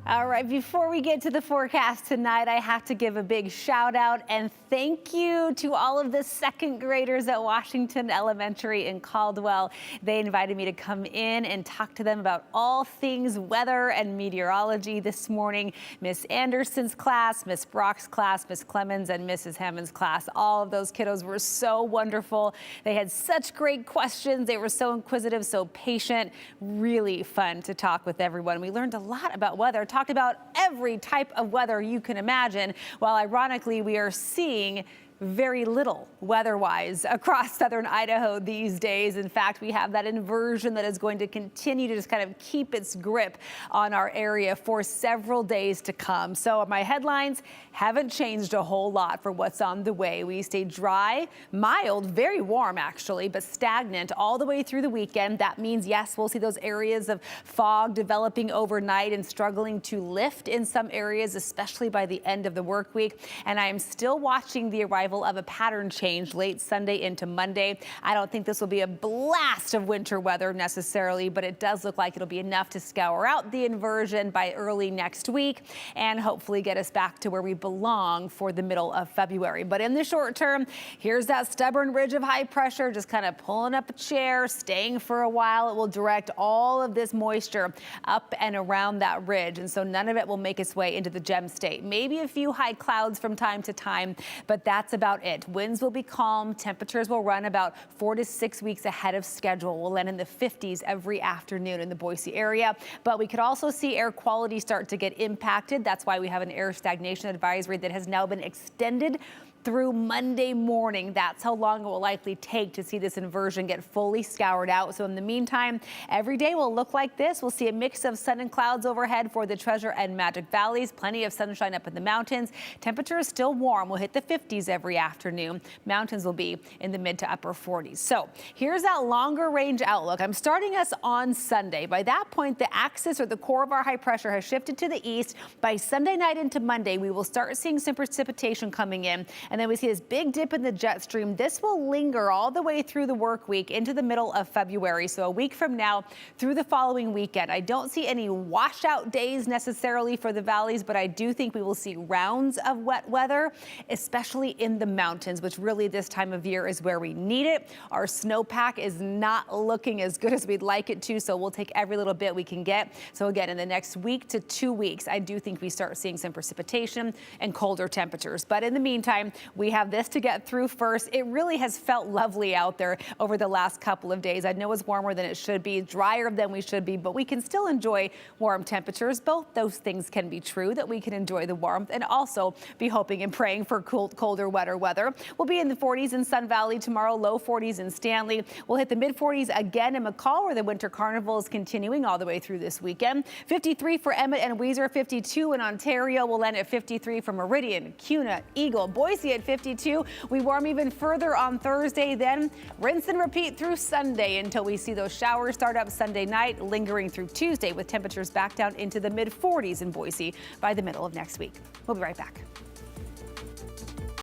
All right, before we get to the forecast tonight, I have to give a big shout out and thank you to all of the second graders at Washington Elementary in Caldwell. They invited me to come in and talk to them about all things weather and meteorology this morning. Miss Anderson's class, Miss Brock's class, Miss Clemens and Mrs. Hammond's class. All of those kiddos were so wonderful. They had such great questions. They were so inquisitive, so patient. Really fun to talk with everyone. We learned a lot about weather. Talked about every type of weather you can imagine, while ironically we are seeing very little weather-wise across southern Idaho these days. In fact, we have that inversion that is going to continue to just kind of keep its grip on our area for several days to come. So my headlines haven't changed a whole lot for what's on the way. We stay dry, mild, very warm actually, but stagnant all the way through the weekend. That means, yes, we'll see those areas of fog developing overnight and struggling to lift in some areas, especially by the end of the work week. And I am still watching the arrival of a pattern change late Sunday into Monday. I don't think this will be a blast of winter weather necessarily, but it does look like it'll be enough to scour out the inversion by early next week and hopefully get us back to where we belong for the middle of February. But in the short term, here's that stubborn ridge of high pressure just kind of pulling up a chair, staying for a while. It will direct all of this moisture up and around that ridge, and so none of it will make its way into the gem state. Maybe a few high clouds from time to time, but that's about it. Winds will be calm. Temperatures will run about 4 to 6 weeks ahead of schedule. We'll land in the 50s every afternoon in the Boise area, but we could also see air quality start to get impacted. That's why we have an air stagnation advisory that has now been extended through Monday morning. That's how long it will likely take to see this inversion get fully scoured out. So in the meantime, every day will look like this. We'll see a mix of sun and clouds overhead for the Treasure and Magic Valleys. Plenty of sunshine up in the mountains. Temperature is still warm. We'll hit the 50s every afternoon. Mountains will be in the mid to upper 40s. So here's that longer range outlook. I'm starting us on Sunday. By that point, the axis or the core of our high pressure has shifted to the east. By Sunday night into Monday, we will start seeing some precipitation coming in. And then we see this big dip in the jet stream. This will linger all the way through the work week into the middle of February. So a week from now through the following weekend. I don't see any washout days necessarily for the valleys, but I do think we will see rounds of wet weather, especially in the mountains, which really this time of year is where we need it. Our snowpack is not looking as good as we'd like it to, so we'll take every little bit we can get. So again, in the next week to 2 weeks, I do think we start seeing some precipitation and colder temperatures. But in the meantime, we have this to get through first. It really has felt lovely out there over the last couple of days. I know it's warmer than it should be, drier than we should be, but we can still enjoy warm temperatures. Both those things can be true, that we can enjoy the warmth and also be hoping and praying for colder, wetter weather. We'll be in the 40s in Sun Valley tomorrow, low 40s in Stanley. We'll hit the mid 40s again in McCall, where the winter carnival is continuing all the way through this weekend. 53 for Emmett and Weiser, 52 in Ontario. We'll end at 53 for Meridian, Cuna, Eagle, Boise at 52. We warm even further on Thursday, then rinse and repeat through Sunday until we see those showers start up Sunday night, lingering through Tuesday with temperatures back down into the mid 40s in Boise by the middle of next week. We'll be right back.